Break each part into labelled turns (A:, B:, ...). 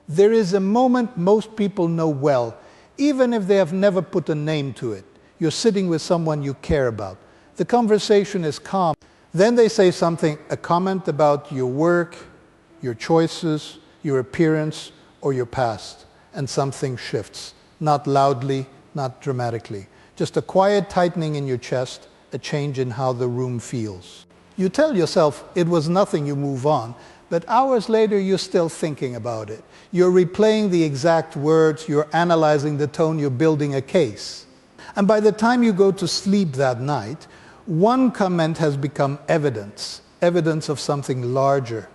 A: There is a moment most people know well, even if they have never put a name to it. You're sitting with someone you care about. The conversation is calm. Then they say something, a comment about your work, your choices, your appearance, or your past, and something shifts. Not loudly, not dramatically. Just a quiet tightening in your chest, a change in how the room feels. You tell yourself it was nothing, you move on, but hours later you're still thinking about it. You're replaying the exact words, you're analyzing the tone, you're building a case. And by the time you go to sleep that night, one comment has become evidence of something larger.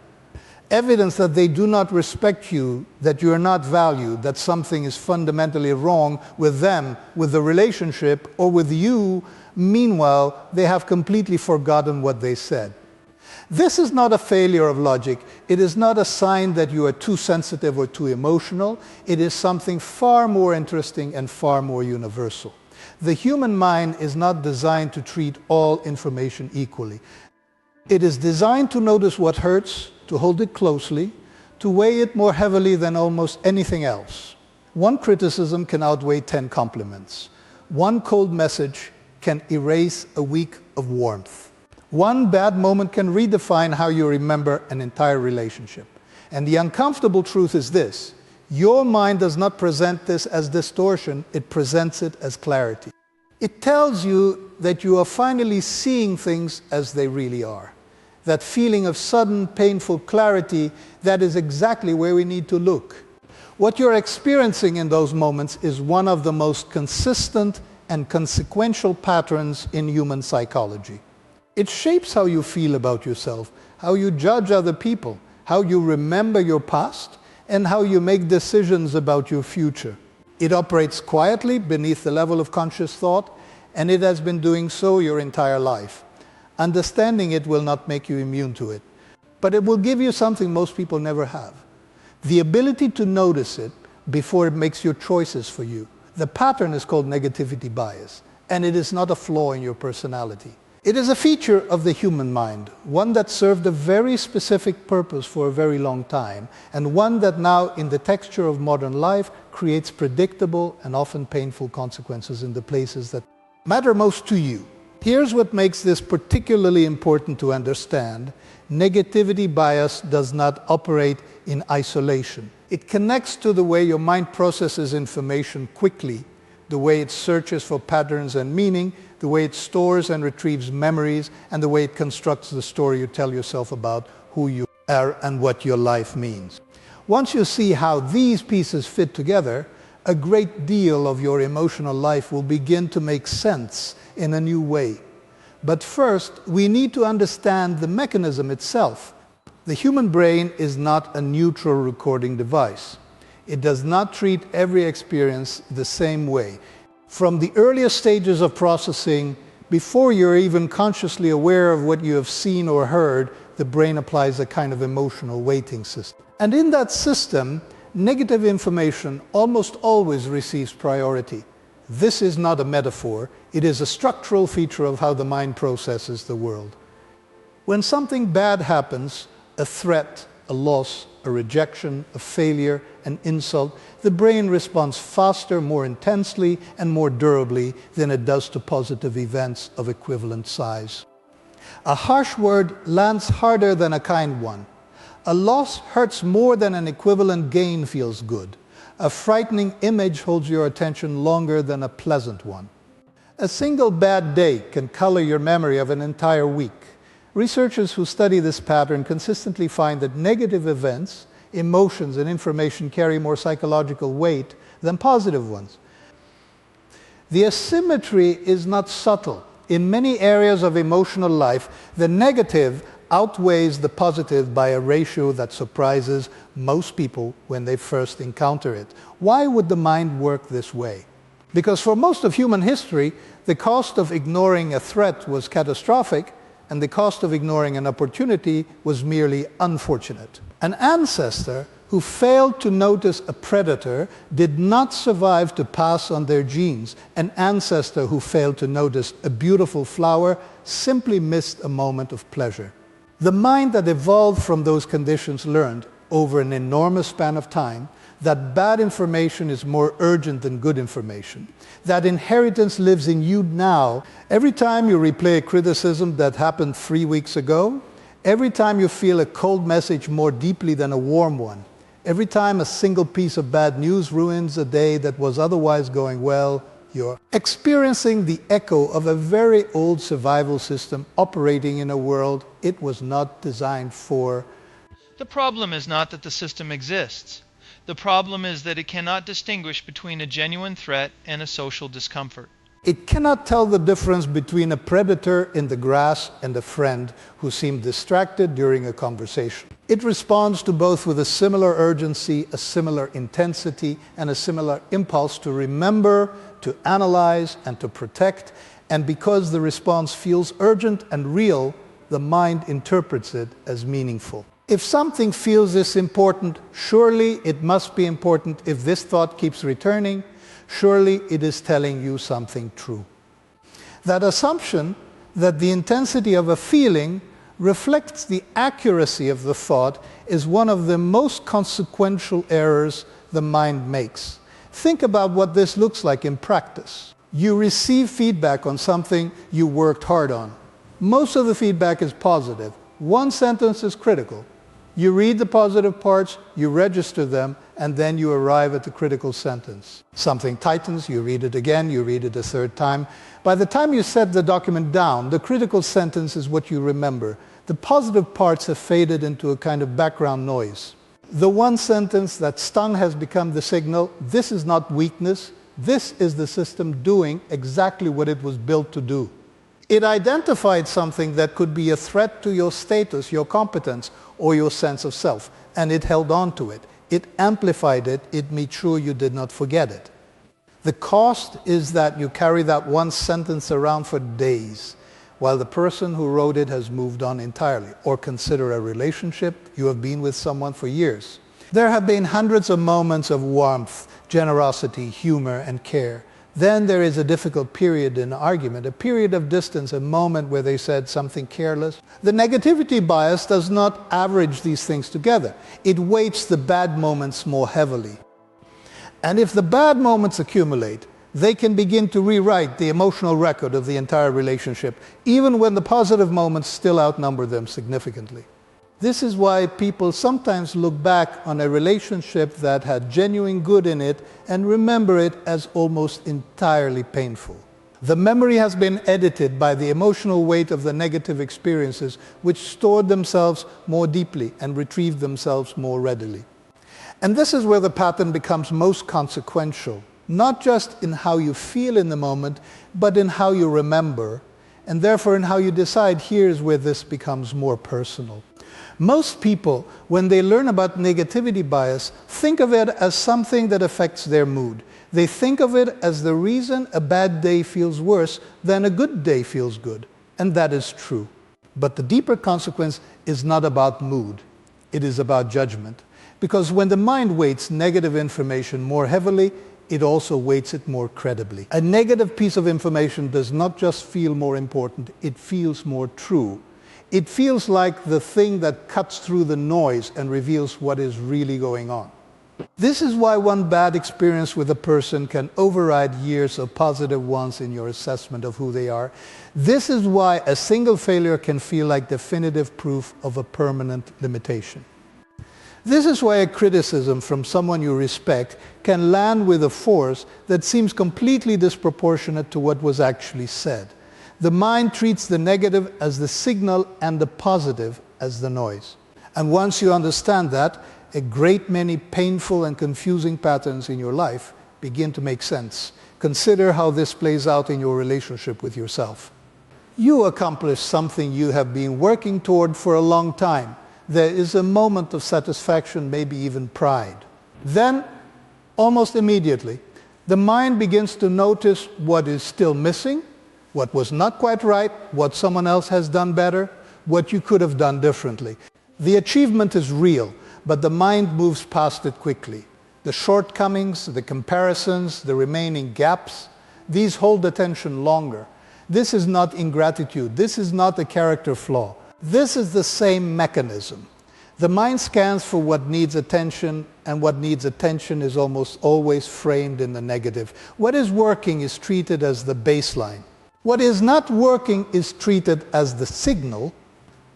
A: Evidence that they do not respect you, that you are not valued, that something is fundamentally wrong with them, with the relationship, or with you. Meanwhile, they have completely forgotten what they said. This is not a failure of logic. It is not a sign that you are too sensitive or too emotional. It is something far more interesting and far more universal. The human mind is not designed to treat all information equally. It is designed to notice what hurts, to hold it closely, to weigh it more heavily than almost anything else. One criticism can outweigh 10 compliments. One cold message can erase a week of warmth. One bad moment can redefine how you remember an entire relationship. And the uncomfortable truth is this: your mind does not present this as distortion, it presents it as clarity. It tells you that you are finally seeing things as they really are. That feeling of sudden, painful clarity, that is exactly where we need to look. What you're experiencing in those moments is one of the most consistent and consequential patterns in human psychology. It shapes how you feel about yourself, how you judge other people, how you remember your past, and how you make decisions about your future. It operates quietly beneath the level of conscious thought, and it has been doing so your entire life. Understanding it will not make you immune to it, but it will give you something most people never have: the ability to notice it before it makes your choices for you. The pattern is called negativity bias, and it is not a flaw in your personality. It is a feature of the human mind, one that served a very specific purpose for a very long time, and one that now, in the texture of modern life, creates predictable and often painful consequences in the places that matter most to you. Here's what makes this particularly important to understand. Negativity bias does not operate in isolation. It connects to the way your mind processes information quickly, the way it searches for patterns and meaning, the way it stores and retrieves memories, and the way it constructs the story you tell yourself about who you are and what your life means. Once you see how these pieces fit together, a great deal of your emotional life will begin to make sense in a new way. But first, we need to understand the mechanism itself. The human brain is not a neutral recording device. It does not treat every experience the same way. From the earliest stages of processing, before you're even consciously aware of what you have seen or heard, the brain applies a kind of emotional weighting system. And in that system, negative information almost always receives priority. This is not a metaphor, it is a structural feature of how the mind processes the world. When something bad happens, a threat, a loss, a rejection, a failure, an insult, the brain responds faster, more intensely, and more durably than it does to positive events of equivalent size. A harsh word lands harder than a kind one. A loss hurts more than an equivalent gain feels good. A frightening image holds your attention longer than a pleasant one. A single bad day can color your memory of an entire week. Researchers who study this pattern consistently find that negative events, emotions, and information carry more psychological weight than positive ones. The asymmetry is not subtle. In many areas of emotional life, the negative outweighs the positive by a ratio that surprises most people when they first encounter it. Why would the mind work this way? Because for most of human history, the cost of ignoring a threat was catastrophic, and the cost of ignoring an opportunity was merely unfortunate. An ancestor who failed to notice a predator did not survive to pass on their genes. An ancestor who failed to notice a beautiful flower simply missed a moment of pleasure. The mind that evolved from those conditions learned, over an enormous span of time, that bad information is more urgent than good information, that inheritance lives in you now. Every time you replay a criticism that happened 3 weeks ago, every time you feel a cold message more deeply than a warm one, every time a single piece of bad news ruins a day that was otherwise going well, you're experiencing the echo of a very old survival system operating in a world it was not designed for.
B: The problem is not that the system exists. The problem is that it cannot distinguish between a genuine threat and a social discomfort.
A: It cannot tell the difference between a predator in the grass and a friend who seemed distracted during a conversation. It responds to both with a similar urgency, a similar intensity, and a similar impulse to remember, to analyze, and to protect. And because the response feels urgent and real, the mind interprets it as meaningful. If something feels this important, surely it must be important. If this thought keeps returning, surely it is telling you something true. That assumption that the intensity of a feeling reflects the accuracy of the thought is one of the most consequential errors the mind makes. Think about what this looks like in practice. You receive feedback on something you worked hard on. Most of the feedback is positive. One sentence is critical. You read the positive parts, you register them, and then you arrive at the critical sentence. Something tightens, you read it again, you read it a third time. By the time you set the document down, the critical sentence is what you remember. The positive parts have faded into a kind of background noise. The one sentence that stung has become the signal. This is not weakness. This is the system doing exactly what it was built to do. It identified something that could be a threat to your status, your competence, or your sense of self, and it held on to it. It amplified it. It made sure you did not forget it. The cost is that you carry that one sentence around for days, while the person who wrote it has moved on entirely. Or consider a relationship. You have been with someone for years. There have been hundreds of moments of warmth, generosity, humor, and care. Then there is a difficult period in argument, a period of distance, a moment where they said something careless. The negativity bias does not average these things together. It weights the bad moments more heavily. And if the bad moments accumulate, they can begin to rewrite the emotional record of the entire relationship, even when the positive moments still outnumber them significantly. This is why people sometimes look back on a relationship that had genuine good in it and remember it as almost entirely painful. The memory has been edited by the emotional weight of the negative experiences, which stored themselves more deeply and retrieved themselves more readily. And this is where the pattern becomes most consequential, not just in how you feel in the moment, but in how you remember, and therefore in how you decide. Here's where this becomes more personal. Most people, when they learn about negativity bias, think of it as something that affects their mood. They think of it as the reason a bad day feels worse than a good day feels good. And that is true. But the deeper consequence is not about mood. It is about judgment. Because when the mind weights negative information more heavily, it also weights it more credibly. A negative piece of information does not just feel more important, it feels more true. It feels like the thing that cuts through the noise and reveals what is really going on. This is why one bad experience with a person can override years of positive ones in your assessment of who they are. This is why a single failure can feel like definitive proof of a permanent limitation. This is why a criticism from someone you respect can land with a force that seems completely disproportionate to what was actually said. The mind treats the negative as the signal and the positive as the noise. And once you understand that, a great many painful and confusing patterns in your life begin to make sense. Consider how this plays out in your relationship with yourself. You accomplish something you have been working toward for a long time. There is a moment of satisfaction, maybe even pride. Then, almost immediately, the mind begins to notice what is still missing, what was not quite right, what someone else has done better, what you could have done differently. The achievement is real, but the mind moves past it quickly. The shortcomings, the comparisons, the remaining gaps, these hold attention longer. This is not ingratitude. This is not a character flaw. This is the same mechanism. The mind scans for what needs attention, and what needs attention is almost always framed in the negative. What is working is treated as the baseline. What is not working is treated as the signal.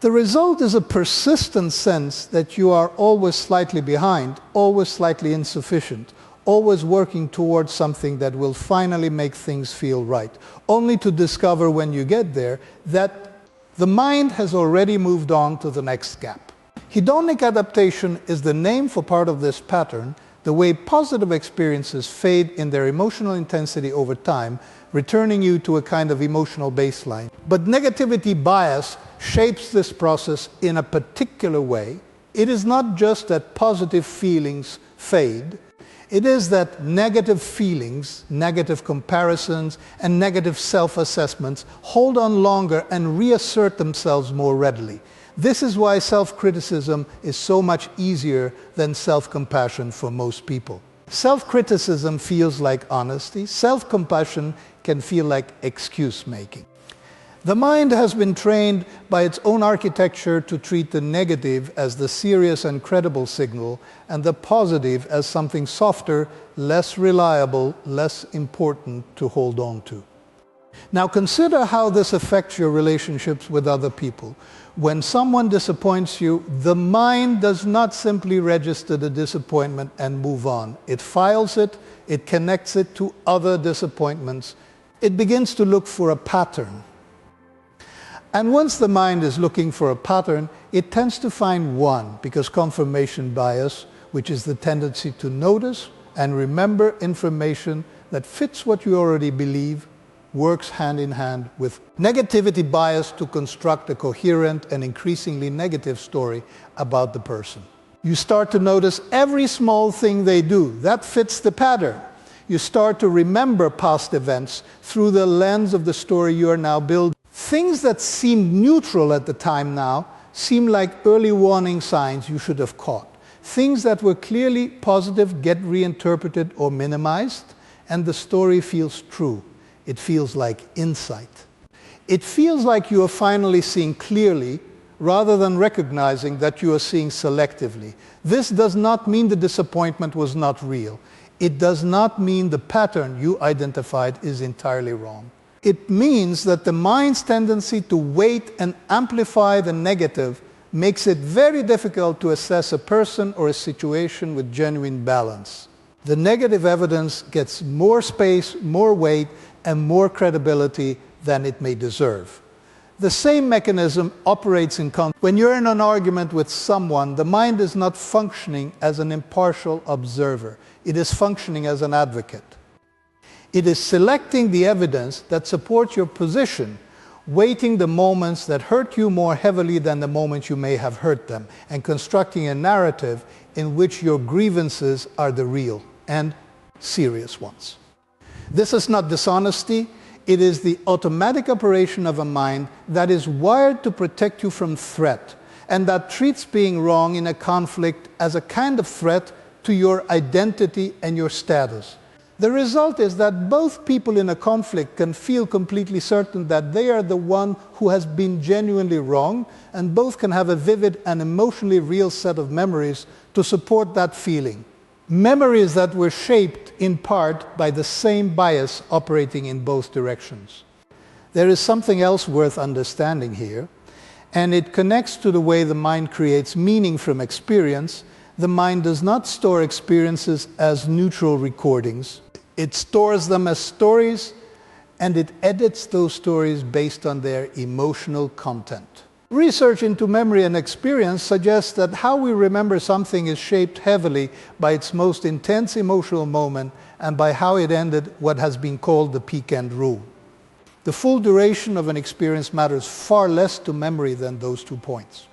A: The result is a persistent sense that you are always slightly behind, always slightly insufficient, always working towards something that will finally make things feel right, only to discover when you get there that the mind has already moved on to the next gap. Hedonic adaptation is the name for part of this pattern, the way positive experiences fade in their emotional intensity over time, returning you to a kind of emotional baseline. But negativity bias shapes this process in a particular way. It is not just that positive feelings fade, it is that negative feelings, negative comparisons, and negative self-assessments hold on longer and reassert themselves more readily. This is why self-criticism is so much easier than self-compassion for most people. Self-criticism feels like honesty. Self-compassion can feel like excuse-making. The mind has been trained by its own architecture to treat the negative as the serious and credible signal, and the positive as something softer, less reliable, less important to hold on to. Now consider how this affects your relationships with other people. When someone disappoints you, the mind does not simply register the disappointment and move on. It files it, it connects it to other disappointments. It begins to look for a pattern. And once the mind is looking for a pattern, it tends to find one, because confirmation bias, which is the tendency to notice and remember information that fits what you already believe, works hand in hand with negativity bias to construct a coherent and increasingly negative story about the person. You start to notice every small thing they do. That fits the pattern. You start to remember past events through the lens of the story you are now building. Things that seemed neutral at the time now seem like early warning signs you should have caught. Things that were clearly positive get reinterpreted or minimized, and the story feels true. It feels like insight. It feels like you are finally seeing clearly rather than recognizing that you are seeing selectively. This does not mean the disappointment was not real. It does not mean the pattern you identified is entirely wrong. It means that the mind's tendency to weight and amplify the negative makes it very difficult to assess a person or a situation with genuine balance. The negative evidence gets more space, more weight, and more credibility than it may deserve. The same mechanism operates in conflict. When you're in an argument with someone, the mind is not functioning as an impartial observer. It is functioning as an advocate. It is selecting the evidence that supports your position, weighting the moments that hurt you more heavily than the moments you may have hurt them, and constructing a narrative in which your grievances are the real and serious ones. This is not dishonesty. It is the automatic operation of a mind that is wired to protect you from threat, and that treats being wrong in a conflict as a kind of threat to your identity and your status. The result is that both people in a conflict can feel completely certain that they are the one who has been genuinely wrong, and both can have a vivid and emotionally real set of memories to support that feeling. Memories that were shaped in part by the same bias operating in both directions. There is something else worth understanding here, and it connects to the way the mind creates meaning from experience. The mind does not store experiences as neutral recordings. It stores them as stories, and it edits those stories based on their emotional content. Research into memory and experience suggests that how we remember something is shaped heavily by its most intense emotional moment and by how it ended, what has been called the peak-end rule. The full duration of an experience matters far less to memory than those 2 points.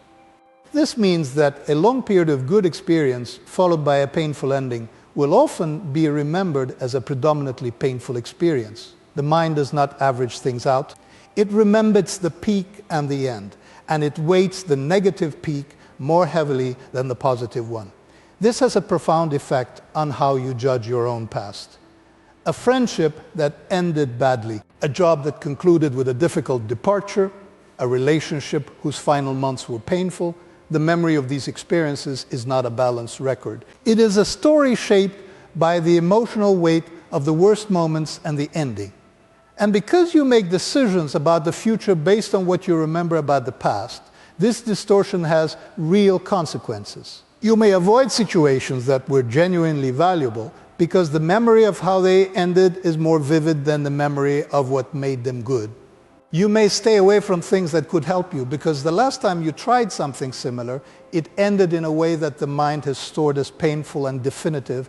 A: This means that a long period of good experience followed by a painful ending will often be remembered as a predominantly painful experience. The mind does not average things out. It remembers the peak and the end, and it weights the negative peak more heavily than the positive one. This has a profound effect on how you judge your own past. A friendship that ended badly, a job that concluded with a difficult departure, a relationship whose final months were painful, the memory of these experiences is not a balanced record. It is a story shaped by the emotional weight of the worst moments and the ending. And because you make decisions about the future based on what you remember about the past, this distortion has real consequences. You may avoid situations that were genuinely valuable because the memory of how they ended is more vivid than the memory of what made them good. You may stay away from things that could help you because the last time you tried something similar, it ended in a way that the mind has stored as painful and definitive.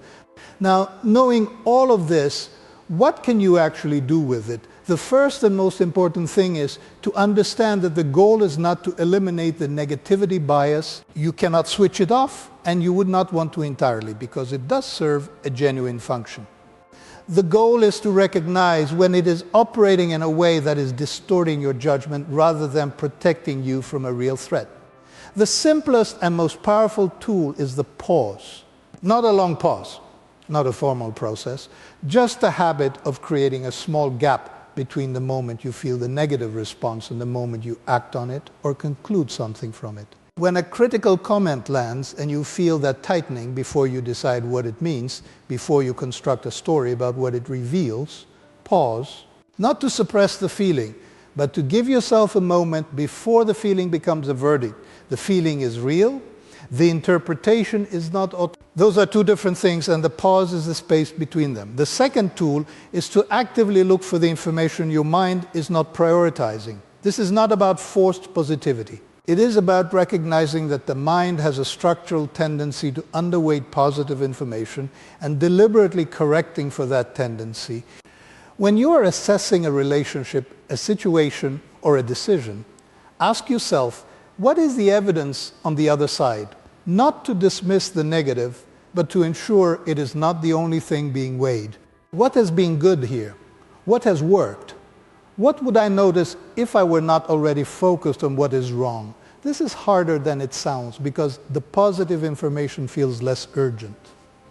A: Now, knowing all of this, what can you actually do with it? The first and most important thing is to understand that the goal is not to eliminate the negativity bias. You cannot switch it off, and you would not want to entirely, because it does serve a genuine function. The goal is to recognize when it is operating in a way that is distorting your judgment rather than protecting you from a real threat. The simplest and most powerful tool is the pause. Not a long pause, not a formal process, just the habit of creating a small gap between the moment you feel the negative response and the moment you act on it or conclude something from it. When a critical comment lands and you feel that tightening before you decide what it means, before you construct a story about what it reveals, pause, not to suppress the feeling, but to give yourself a moment before the feeling becomes a verdict. The feeling is real, the interpretation is not. Those are two different things, and the pause is the space between them. The second tool is to actively look for the information your mind is not prioritizing. This is not about forced positivity. It is about recognizing that the mind has a structural tendency to underweight positive information and deliberately correcting for that tendency. When you are assessing a relationship, a situation, or a decision, ask yourself, what is the evidence on the other side? Not to dismiss the negative, but to ensure it is not the only thing being weighed. What has been good here? What has worked? What would I notice if I were not already focused on what is wrong? This is harder than it sounds because the positive information feels less urgent.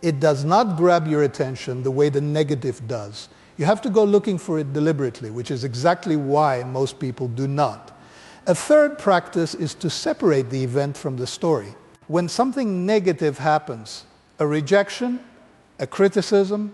A: It does not grab your attention the way the negative does. You have to go looking for it deliberately, which is exactly why most people do not. A third practice is to separate the event from the story. When something negative happens, a rejection, a criticism,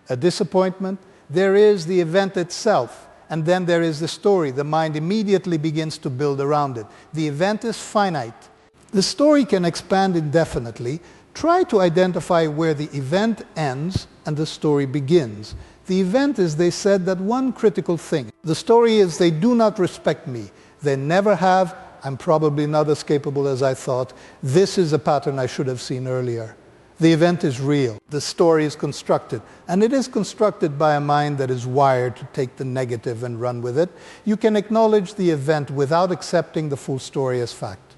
A: a disappointment, there is the event itself. And then there is the story. The mind immediately begins to build around it. The event is finite. The story can expand indefinitely. Try to identify where the event ends and the story begins. The event is, they said that one critical thing. The story is, they do not respect me. They never have. I'm probably not as capable as I thought. This is a pattern I should have seen earlier. The event is real. The story is constructed. And it is constructed by a mind that is wired to take the negative and run with it. You can acknowledge the event without accepting the full story as fact.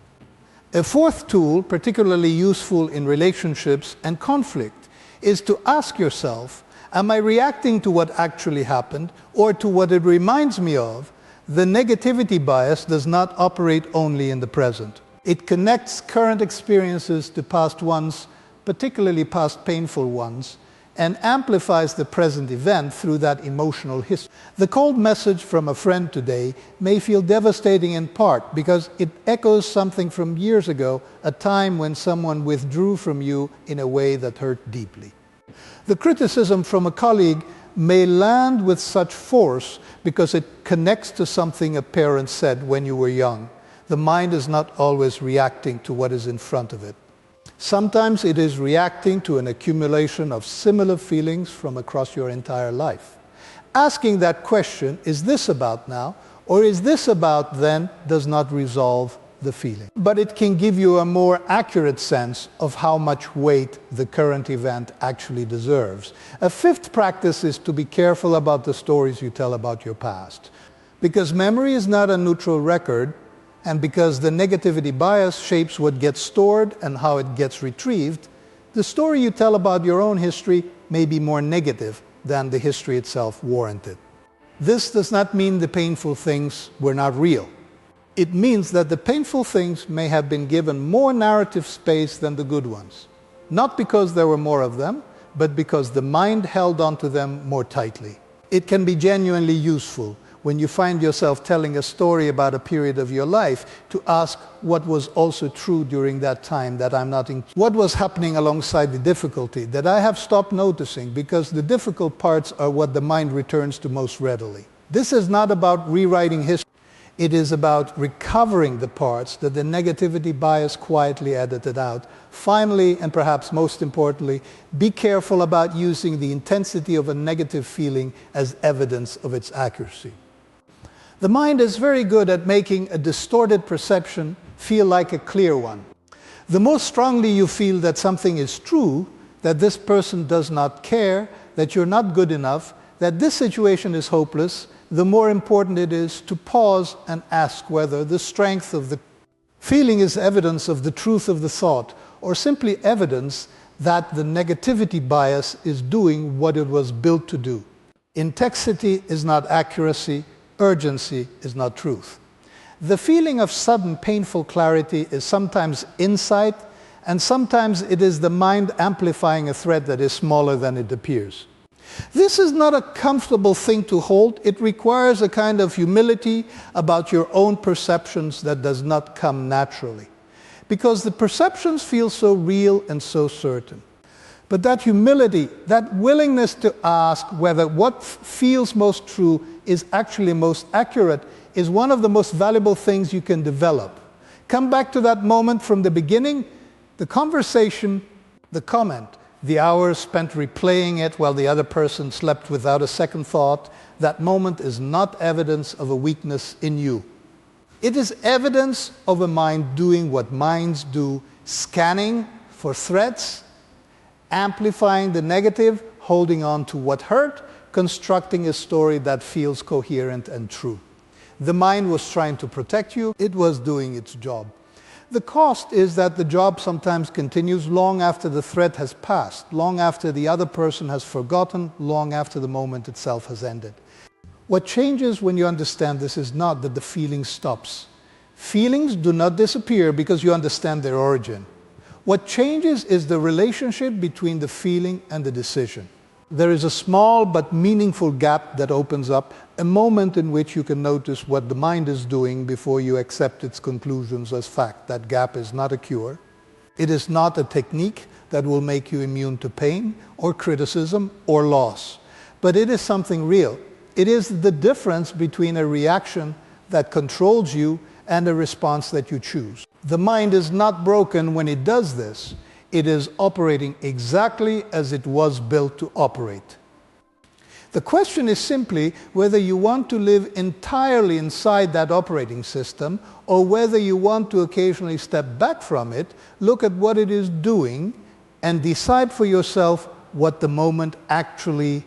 A: A fourth tool, particularly useful in relationships and conflict, is to ask yourself, am I reacting to what actually happened or to what it reminds me of? The negativity bias does not operate only in the present. It connects current experiences to past ones, particularly past painful ones, and amplifies the present event through that emotional history. The cold message from a friend today may feel devastating in part because it echoes something from years ago, a time when someone withdrew from you in a way that hurt deeply. The criticism from a colleague may land with such force because it connects to something a parent said when you were young. The mind is not always reacting to what is in front of it. Sometimes it is reacting to an accumulation of similar feelings from across your entire life. Asking that question, is this about now, or is this about then, does not resolve the feeling. But it can give you a more accurate sense of how much weight the current event actually deserves. A fifth practice is to be careful about the stories you tell about your past. Because memory is not a neutral record, and because the negativity bias shapes what gets stored and how it gets retrieved, the story you tell about your own history may be more negative than the history itself warranted. This does not mean the painful things were not real. It means that the painful things may have been given more narrative space than the good ones. Not because there were more of them, but because the mind held onto them more tightly. It can be genuinely useful. when you find yourself telling a story about a period of your life, to ask what was also true during that time that I'm not what was happening alongside the difficulty that I have stopped noticing, because the difficult parts are what the mind returns to most readily. This is not about rewriting history. It is about recovering the parts that the negativity bias quietly edited out. Finally, and perhaps most importantly, be careful about using the intensity of a negative feeling as evidence of its accuracy. The mind is very good at making a distorted perception feel like a clear one. The more strongly you feel that something is true, that this person does not care, that you're not good enough, that this situation is hopeless, the more important it is to pause and ask whether the strength of the feeling is evidence of the truth of the thought, or simply evidence that the negativity bias is doing what it was built to do. Intensity is not accuracy, urgency is not truth. The feeling of sudden painful clarity is sometimes insight, and sometimes it is the mind amplifying a threat that is smaller than it appears. This is not a comfortable thing to hold. It requires a kind of humility about your own perceptions that does not come naturally, because the perceptions feel so real and so certain. But that humility, that willingness to ask whether what feels most true is actually most accurate, is one of the most valuable things you can develop. Come back to that moment from the beginning, the conversation, the comment, the hours spent replaying it while the other person slept without a second thought. That moment is not evidence of a weakness in you. It is evidence of a mind doing what minds do, scanning for threats, amplifying the negative, holding on to what hurt, constructing a story that feels coherent and true. The mind was trying to protect you. It was doing its job. The cost is that the job sometimes continues long after the threat has passed, long after the other person has forgotten, long after the moment itself has ended. What changes when you understand this is not that the feeling stops. Feelings do not disappear because you understand their origin. What changes is the relationship between the feeling and the decision. There is a small but meaningful gap that opens up, a moment in which you can notice what the mind is doing before you accept its conclusions as fact. That gap is not a cure. It is not a technique that will make you immune to pain or criticism or loss. But it is something real. It is the difference between a reaction that controls you and a response that you choose. The mind is not broken when it does this. It is operating exactly as it was built to operate. The question is simply whether you want to live entirely inside that operating system, or whether you want to occasionally step back from it, look at what it is doing, and decide for yourself what the moment actually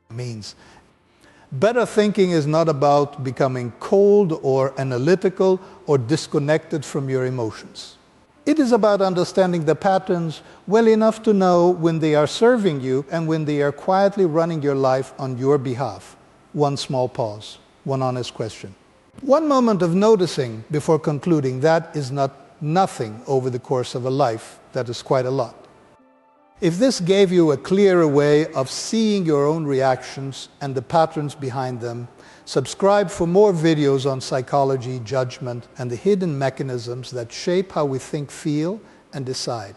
A: means. Better thinking is not about becoming cold or analytical or disconnected from your emotions. It is about understanding the patterns well enough to know when they are serving you and when they are quietly running your life on your behalf. One small pause, one honest question. One moment of noticing before concluding, that is not nothing over the course of a life. That is quite a lot. If this gave you a clearer way of seeing your own reactions and the patterns behind them, subscribe for more videos on psychology, judgment, and the hidden mechanisms that shape how we think, feel, and decide.